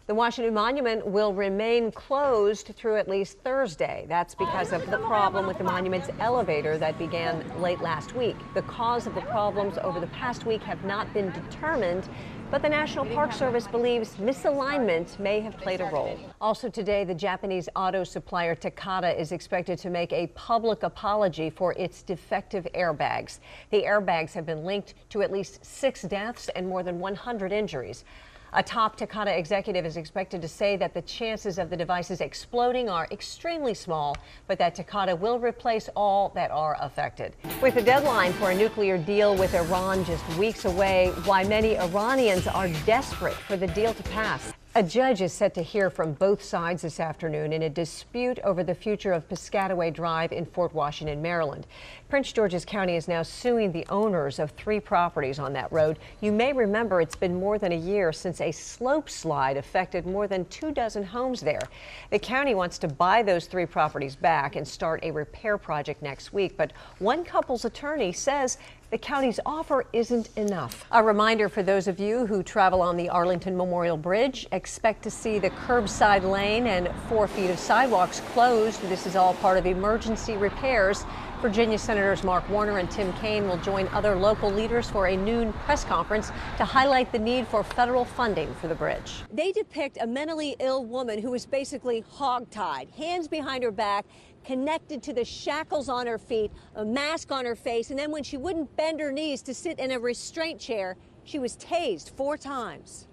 The Washington Monument will remain closed through at least Thursday. That's because of the problem with the monument's elevator that began late last week. The cause of the problems over the past week have not been determined, but the National Park Service believes misalignment may have played a role. Also today, the Japanese auto supplier Takata is expected to make a public apology for its defective airbags. The airbags have been linked to at least 6 deaths and more than 100 injuries. A top Takata executive is expected to say that the chances of the devices exploding are extremely small, but that Takata will replace all that are affected. With the deadline for a nuclear deal with Iran just weeks away, why many Iranians are desperate for the deal to pass. A judge is set to hear from both sides this afternoon in a dispute over the future of Piscataway Drive in Fort Washington, Maryland. Prince George's County is now suing the owners of 3 properties on that road. You may remember it's been more than a year since a slope slide affected more than 24 homes there. The county wants to buy those 3 properties back and start a repair project next week, but one couple's attorney says the county's offer isn't enough. A reminder for those of you who travel on the Arlington Memorial Bridge, expect to see the curbside lane and 4 feet of sidewalks closed. This is all part of emergency repairs. Virginia Senators Mark Warner and Tim Kaine will join other local leaders for a noon press conference to highlight the need for federal funding for the bridge. They depict a mentally ill woman who is basically hogtied, hands behind her back, connected to the shackles on her feet, a mask on her face, and then when she wouldn't bend her knees to sit in a restraint chair, she was tased 4 times.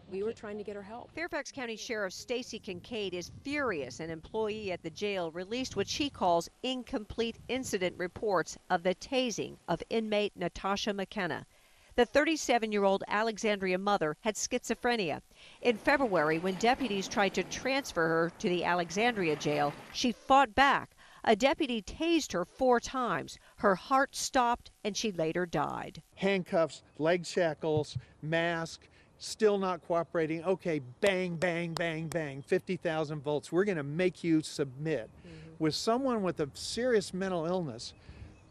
We were trying to get her help. Fairfax County Sheriff Stacy Kincaid is furious an employee at the jail released what she calls incomplete incident reports of the tasing of inmate Natasha McKenna. The 37-year-old Alexandria mother had schizophrenia. In February, when deputies tried to transfer her to the Alexandria jail, she fought back. A deputy tased her 4 times. Her heart stopped and she later died. Handcuffs, leg shackles, mask, still not cooperating. Okay, bang, bang, bang, bang, 50,000 volts. We're going to make you submit. With someone with a serious mental illness,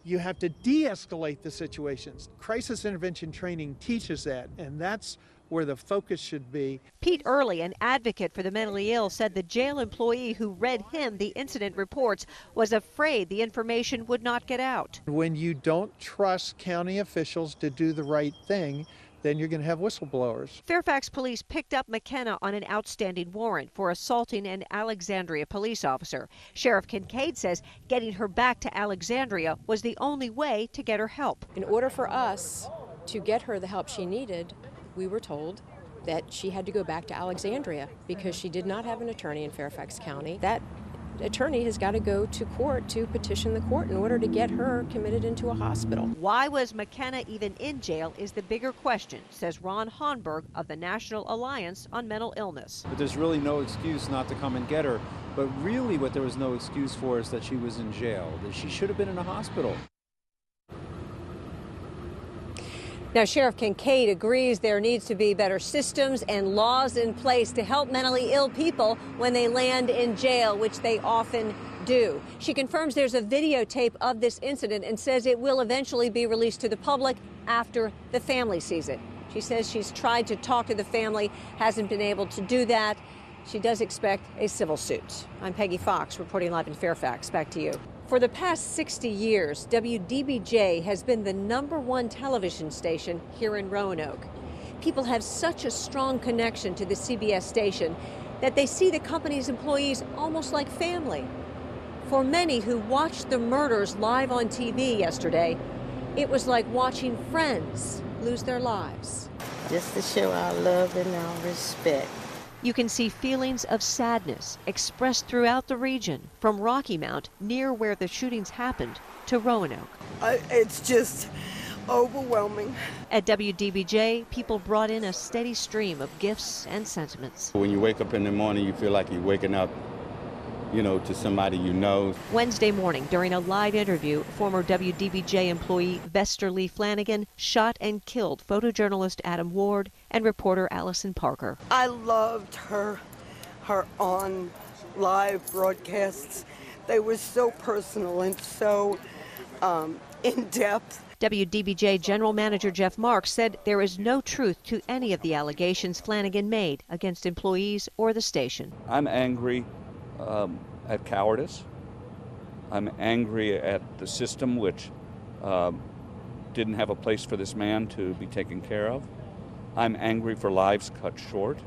you have to de-escalate the situations. Crisis intervention training teaches that, and that's where the focus should be. Pete Early, an advocate for the mentally ill, said the jail employee who read him the incident reports was afraid the information would not get out. When you don't trust county officials to do the right thing, then you're going to have whistleblowers. Fairfax police picked up McKenna on an outstanding warrant for assaulting an Alexandria police officer. Sheriff Kincaid says getting her back to Alexandria was the only way to get her help. In order for us to get her the help she needed, we were told that she had to go back to Alexandria because she did not have an attorney in Fairfax County. That attorney has got to go to court to petition the court in order to get her committed into a hospital. Why was McKenna even in jail is the bigger question, says Ron Honberg of the National Alliance on Mental Illness. But there's really no excuse not to come and get her. But really what there was no excuse for is that she was in jail, that she should have been in a hospital. Now, Sheriff Kincaid agrees there needs to be better systems and laws in place to help mentally ill people when they land in jail, which they often do. She confirms there's a videotape of this incident and says it will eventually be released to the public after the family sees it. She says she's tried to talk to the family, hasn't been able to do that. She does expect a civil suit. I'm Peggy Fox, reporting live in Fairfax. Back to you. For the past 60 years, WDBJ has been the #1 television station here in Roanoke. People have such a strong connection to the CBS station that they see the company's employees almost like family. For many who watched the murders live on TV yesterday, it was like watching friends lose their lives. Just to show our love and our respect. You can see feelings of sadness expressed throughout the region, from Rocky Mount, near where the shootings happened, to Roanoke. It's just overwhelming. At WDBJ, people brought in a steady stream of gifts and sentiments. When you wake up in the morning, you feel like you're waking up, to somebody you know. Wednesday morning, during a live interview, former WDBJ employee Vester Lee Flanagan shot and killed photojournalist Adam Ward and reporter Allison Parker. I loved her on live broadcasts. They were so personal and so in depth. WDBJ General Manager Jeff Marks said there is no truth to any of the allegations Flanagan made against employees or the station. I'm angry at cowardice. I'm angry at the system, which didn't have a place for this man to be taken care of. I'm angry for lives cut short.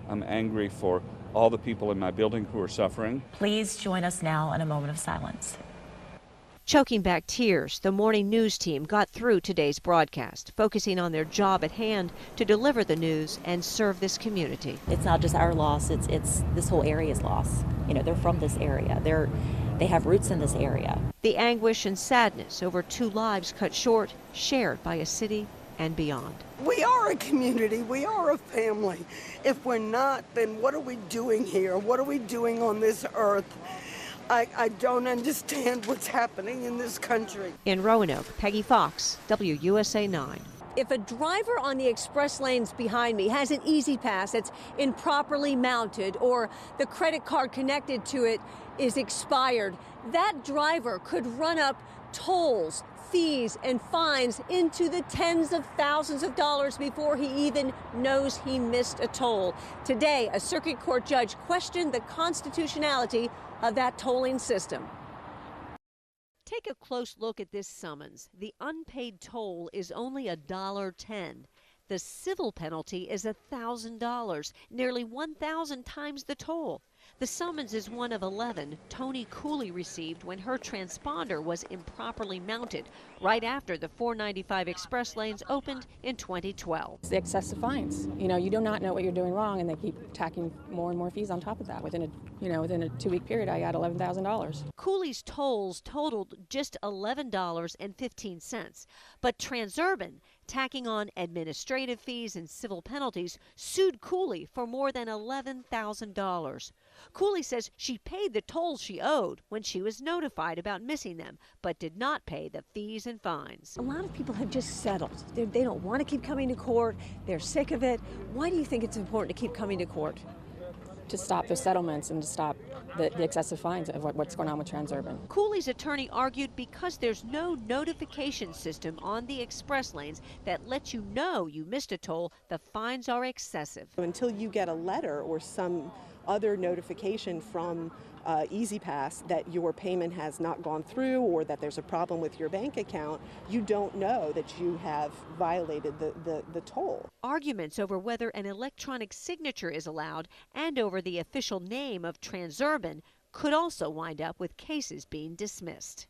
I'm angry for all the people in my building who are suffering. Please join us now in a moment of silence. Choking back tears, the morning news team got through today's broadcast, focusing on their job at hand to deliver the news and serve this community. It's not just our loss, it's this whole area's loss. You know, they're from this area. They have roots in this area. The anguish and sadness over 2 lives cut short, shared by a city and beyond. We are a community. We are a family. If we're not, then what are we doing here? What are we doing on this earth? I don't understand what's happening in this country. In Roanoke, Peggy Fox, WUSA 9. If a driver on the express lanes behind me has an easy pass that's improperly mounted or the credit card connected to it is expired, that driver could run up tolls, fees, and fines into the tens of thousands of dollars before he even knows he missed a toll. Today, a circuit court judge questioned the constitutionality of that tolling system. Take a close look at this summons. The unpaid toll is only $1.10. The civil penalty is $1,000, nearly 1,000 times the toll. The summons is one of 11 Tony Cooley received when her transponder was improperly mounted right after the 495 express lanes opened in 2012. The excessive fines. You know, you do not know what you're doing wrong, and they keep tacking more and more fees on top of that. Within a 2-week period, I got $11,000. Cooley's tolls totaled just $11.15, but Transurban, tacking on administrative fees and civil penalties, sued Cooley for more than $11,000. Cooley says she paid the tolls she owed when she was notified about missing them, but did not pay the fees and fines. A lot of people have just settled. They don't want to keep coming to court. They're sick of it. Why do you think it's important to keep coming to court? To stop the settlements and to stop the excessive fines of what's going on with Transurban. Cooley's attorney argued because there's no notification system on the express lanes that lets you know you missed a toll, the fines are excessive. Until you get a letter or some other notification from E-ZPass that your payment has not gone through or that there's a problem with your bank account, you don't know that you have violated the toll. Arguments over whether an electronic signature is allowed and over the official name of Transurban could also wind up with cases being dismissed.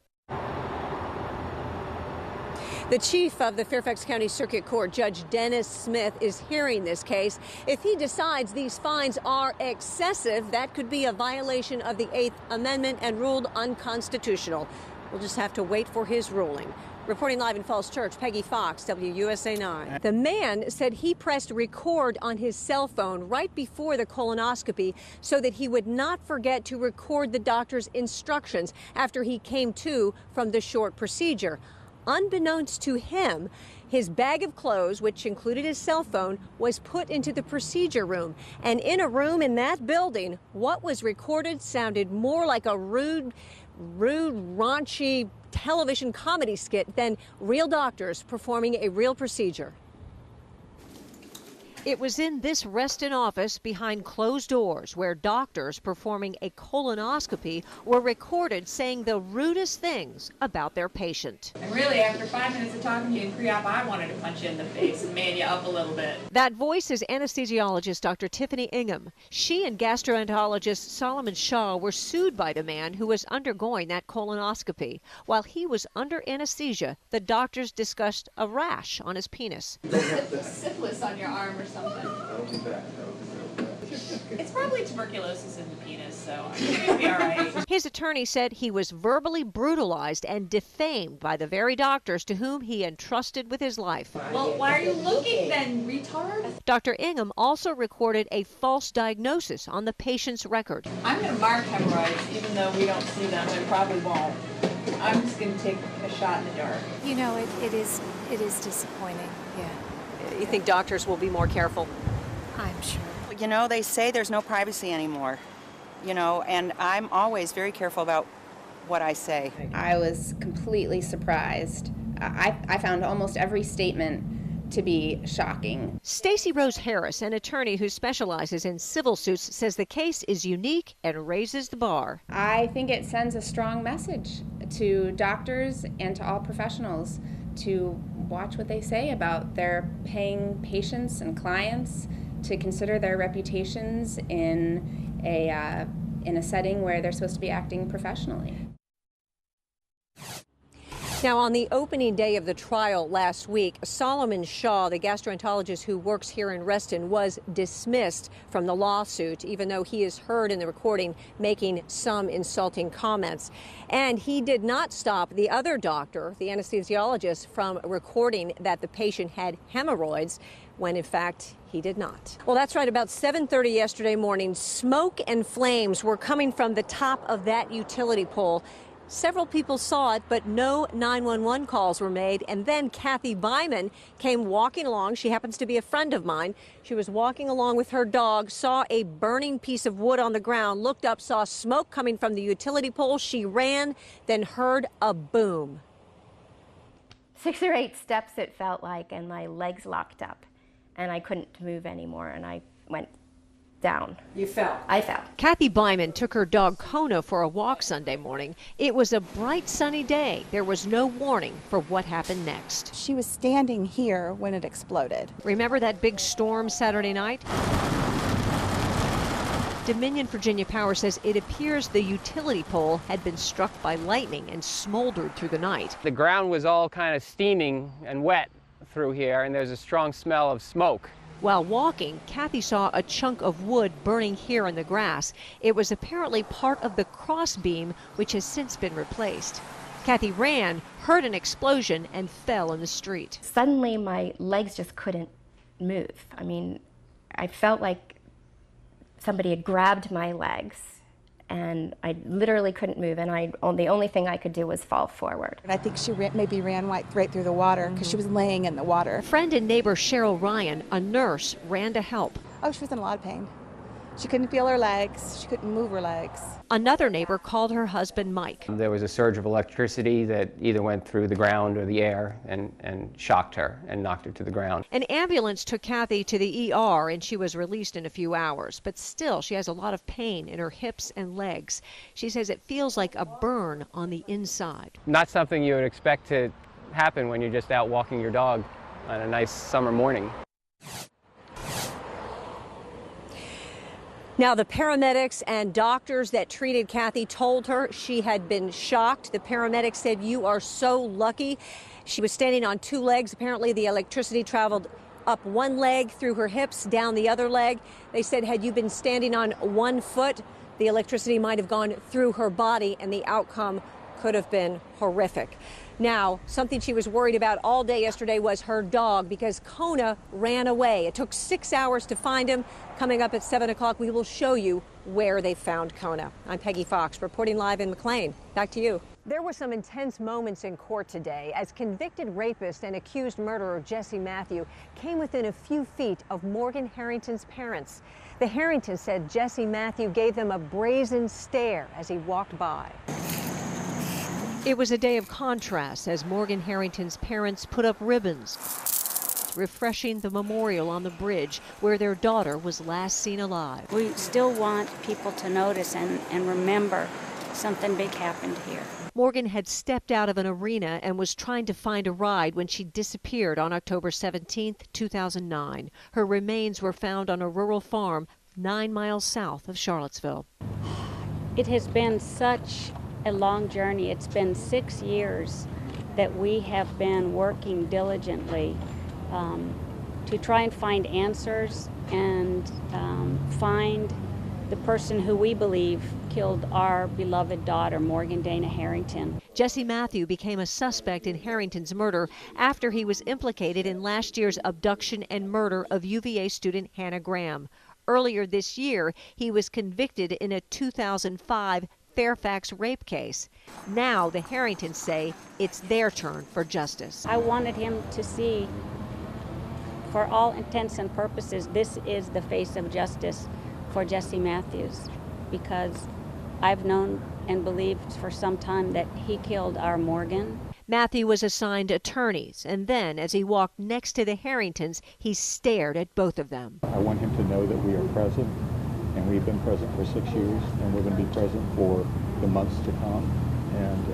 The chief of the Fairfax County Circuit Court, Judge Dennis Smith, is hearing this case. If he decides these fines are excessive, that could be a violation of the 8th Amendment and ruled unconstitutional. We'll just have to wait for his ruling. Reporting live in Falls Church, Peggy Fox, WUSA 9. The man said he pressed record on his cell phone right before the colonoscopy so that he would not forget to record the doctor's instructions after he came to from the short procedure. Unbeknownst to him, his bag of clothes, which included his cell phone, was put into the procedure room. And in a room in that building, what was recorded sounded more like a rude, raunchy television comedy skit than real doctors performing a real procedure. It was in this Reston office behind closed doors where doctors performing a colonoscopy were recorded saying the rudest things about their patient. And really, after 5 minutes of talking to you in pre-op, I wanted to punch you in the face and man you up a little bit. That voice is anesthesiologist Dr. Tiffany Ingham. She and gastroenterologist Solomon Shaw were sued by the man who was undergoing that colonoscopy. While he was under anesthesia, the doctors discussed a rash on his penis. Syphilis on your arm or something. It's probably tuberculosis in the penis, so I think it'll be all right. His attorney said he was verbally brutalized and defamed by the very doctors to whom he entrusted with his life. Well, why are you looking then, retard? Dr. Ingham also recorded a false diagnosis on the patient's record. I'm going to mark hemorrhoids, even though we don't see them and probably won't. I'm just going to take a shot in the dark. You know, it is disappointing, yeah. You think doctors will be more careful? I'm sure. You know, they say there's no privacy anymore, and I'm always very careful about what I say. I was completely surprised I found almost every statement to be shocking. Stacey Rose Harris, an attorney who specializes in civil suits, says the case is unique and raises the bar. I think it sends a strong message to doctors and to all professionals to watch what they say about their paying patients and clients, to consider their reputations in a setting where they're supposed to be acting professionally. Now, on the opening day of the trial last week, Solomon Shaw, the gastroenterologist who works here in Reston, was dismissed from the lawsuit, even though he is heard in the recording making some insulting comments. And he did not stop the other doctor, the anesthesiologist, from recording that the patient had hemorrhoids, when in fact he did not. Well, that's right. About 7:30 yesterday morning, smoke and flames were coming from the top of that utility pole. Several people saw it, but no 911 calls were made. And then Kathy Byman came walking along. She happens to be a friend of mine. She was walking along with her dog, saw a burning piece of wood on the ground, looked up, saw smoke coming from the utility pole. She ran, then heard a boom. 6 or 8 steps it felt like, and my legs locked up, and I couldn't move anymore, and I went down. You fell? I fell. Kathy Byman took her dog Kona for a walk Sunday morning. It was a bright sunny day. There was no warning for what happened next. She was standing here when it exploded. Remember that big storm Saturday night? Dominion Virginia Power says it appears the utility pole had been struck by lightning and smoldered through the night. The ground was all kind of steaming and wet through here, and there's a strong smell of smoke. While walking, Kathy saw a chunk of wood burning here in the grass. It was apparently part of the cross beam, which has since been replaced. Kathy ran, heard an explosion, and fell in the street. Suddenly, my legs just couldn't move. I mean, I felt like somebody had grabbed my legs, and I literally couldn't move, and the only thing I could do was fall forward. And I think she maybe ran right through the water because she was laying in the water. Friend and neighbor Cheryl Ryan, a nurse, ran to help. Oh, she was in a lot of pain. She couldn't feel her legs. She couldn't move her legs. Another neighbor called her husband Mike. There was a surge of electricity that either went through the ground or the air and shocked her and knocked her to the ground. An ambulance took Kathy to the ER and she was released in a few hours, but still she has a lot of pain in her hips and legs. She says it feels like a burn on the inside. Not something you would expect to happen when you're just out walking your dog on a nice summer morning. Now, the paramedics and doctors that treated Kathy told her she had been shocked. The paramedics said, "You are so lucky." She was standing on 2 legs. Apparently, the electricity traveled up 1 leg through her hips, down the other leg. They said, had you been standing on 1 foot, the electricity might have gone through her body, and the outcome could have been horrific. Now, something she was worried about all day yesterday was her dog, because Kona ran away. It took 6 hours to find him. Coming up at 7 o'clock, we will show you where they found Kona. I'm Peggy Fox, reporting live in McLean. Back to you. There were some intense moments in court today as convicted rapist and accused murderer Jesse Matthew came within a few feet of Morgan Harrington's parents. The Harringtons said Jesse Matthew gave them a brazen stare as he walked by. It was a day of contrast as Morgan Harrington's parents put up ribbons, refreshing the memorial on the bridge where their daughter was last seen alive. We still want people to notice and remember something big happened here. Morgan had stepped out of an arena and was trying to find a ride when she disappeared on October 17, 2009. Her remains were found on a rural farm 9 miles south of Charlottesville. It has been such a long journey. It's been 6 years that we have been working diligently to try and find answers and find the person who we believe killed our beloved daughter, Morgan Dana Harrington. Jesse Matthew became a suspect in Harrington's murder after he was implicated in last year's abduction and murder of UVA student Hannah Graham. Earlier this year, he was convicted in a 2005 Fairfax rape case. Now the Harringtons say it's their turn for justice. I wanted him to see, for all intents and purposes, this is the face of justice for Jesse Matthews, because I've known and believed for some time that he killed our Morgan. Matthew was assigned attorneys, and then as he walked next to the Harringtons, he stared at both of them. I want him to know that we are present, and we've been present for 6 years, and we're going to be present for the months to come. And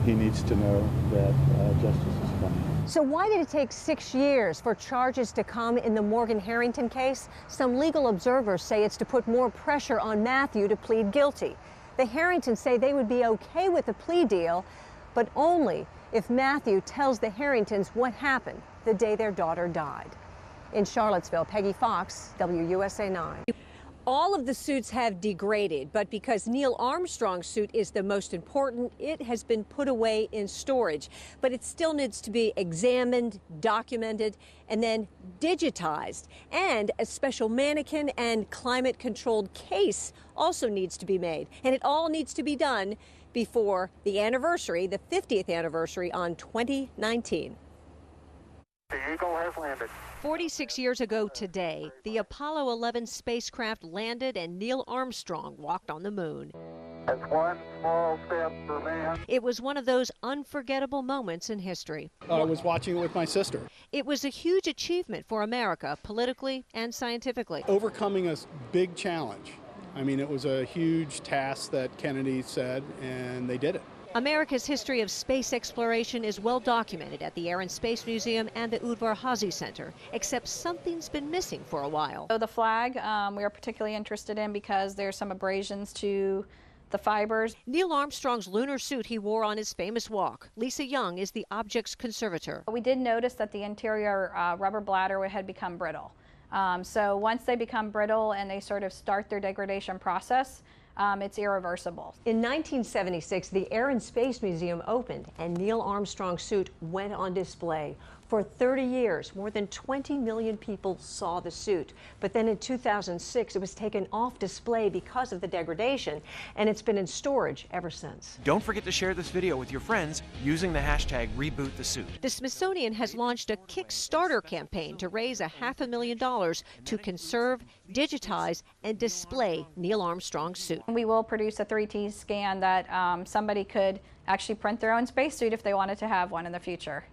he needs to know that justice is coming. So why did it take 6 years for charges to come in the Morgan Harrington case? Some legal observers say it's to put more pressure on Matthew to plead guilty. The Harringtons say they would be okay with a plea deal, but only if Matthew tells the Harringtons what happened the day their daughter died. In Charlottesville, Peggy Fox, WUSA 9. All of the suits have degraded, but because Neil Armstrong's suit is the most important, it has been put away in storage. But it still needs to be examined, documented, and then digitized. And a special mannequin and climate-controlled case also needs to be made. And it all needs to be done before the anniversary, the 50th anniversary on 2019. The Eagle has landed. 46 years ago today, the Apollo 11 spacecraft landed and Neil Armstrong walked on the moon. That's one small step for man. It was one of those unforgettable moments in history. I was watching it with my sister. It was a huge achievement for America, politically and scientifically. Overcoming a big challenge. I mean, it was a huge task that Kennedy said, and they did it. America's history of space exploration is well documented at the Air and Space Museum and the Udvar Hazy Center, except something's been missing for a while. So the flag we are particularly interested in because there's some abrasions to the fibers. Neil Armstrong's lunar suit he wore on his famous walk. Lisa Young is the object's conservator. We did notice that the interior rubber bladder had become brittle. So once they become brittle and they sort of start their degradation process, it's irreversible. In 1976, the Air and Space Museum opened and Neil Armstrong's suit went on display. For 30 years, more than 20 million people saw the suit. But then in 2006, it was taken off display because of the degradation, and it's been in storage ever since. Don't forget to share this video with your friends using the hashtag #RebootTheSuit. The Smithsonian has launched a Kickstarter campaign to raise $500,000 to conserve, digitize, and display Neil Armstrong's suit. We will produce a 3D scan that somebody could actually print their own spacesuit if they wanted to have one in the future.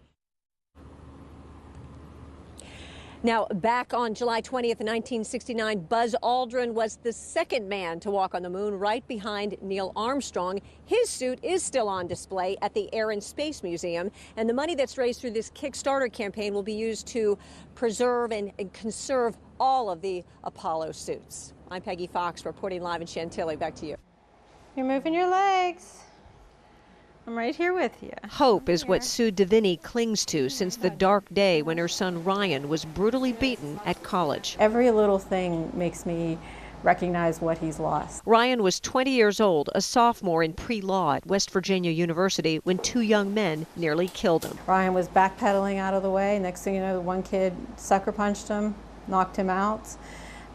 Now, back on July 20th, 1969, Buzz Aldrin was the second man to walk on the moon, right behind Neil Armstrong. His suit is still on display at the Air and Space Museum, and the money that's raised through this Kickstarter campaign will be used to preserve and conserve all of the Apollo suits. I'm Peggy Fox, reporting live in Chantilly. Back to you. You're moving your legs. I'm right here with you. Hope is what Sue Deviney clings to since the dark day when her son Ryan was brutally beaten at college. Every little thing makes me recognize what he's lost. Ryan was 20 years old, a sophomore in pre-law at West Virginia University when two young men nearly killed him. Ryan was backpedaling out of the way. Next thing you know, one kid sucker punched him, knocked him out,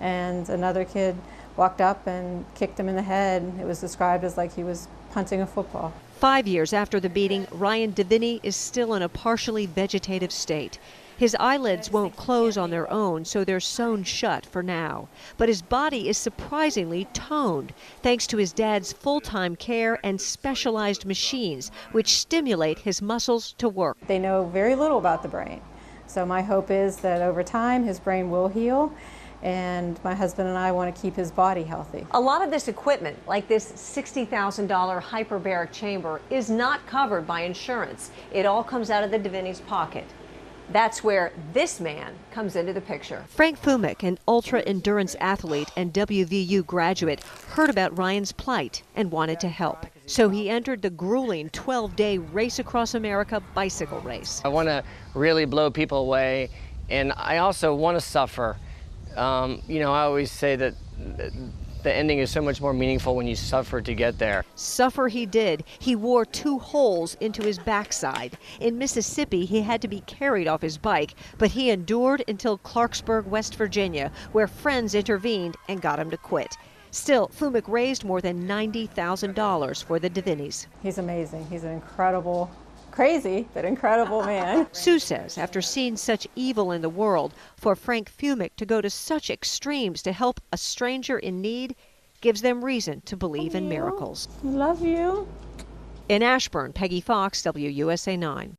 and another kid walked up and kicked him in the head. It was described as like he was punting a football. 5 years after the beating, Ryan Deviney is still in a partially vegetative state. His eyelids won't close on their own, so they're sewn shut for now. But his body is surprisingly toned, thanks to his dad's full-time care and specialized machines, which stimulate his muscles to work. They know very little about the brain. So my hope is that over time his brain will heal, and my husband and I want to keep his body healthy. A lot of this equipment, like this $60,000 hyperbaric chamber, is not covered by insurance. It all comes out of the Deviney's pocket. That's where this man comes into the picture. Frank Fumick, an ultra-endurance athlete and WVU graduate, heard about Ryan's plight and wanted to help. So he entered the grueling 12-day Race Across America bicycle race. I want to really blow people away, and I also want to suffer. You know, I always say that the ending is so much more meaningful when you suffer to get there. Suffer he did. He wore 2 holes into his backside. In Mississippi, he had to be carried off his bike, but he endured until Clarksburg, West Virginia, where friends intervened and got him to quit. Still, Fumick raised more than $90,000 for the Devineys. He's amazing. He's an incredible, crazy, but incredible man. Sue says after seeing such evil in the world, for Frank Fumick to go to such extremes to help a stranger in need gives them reason to believe in miracles. Love you. In Ashburn, Peggy Fox, WUSA 9.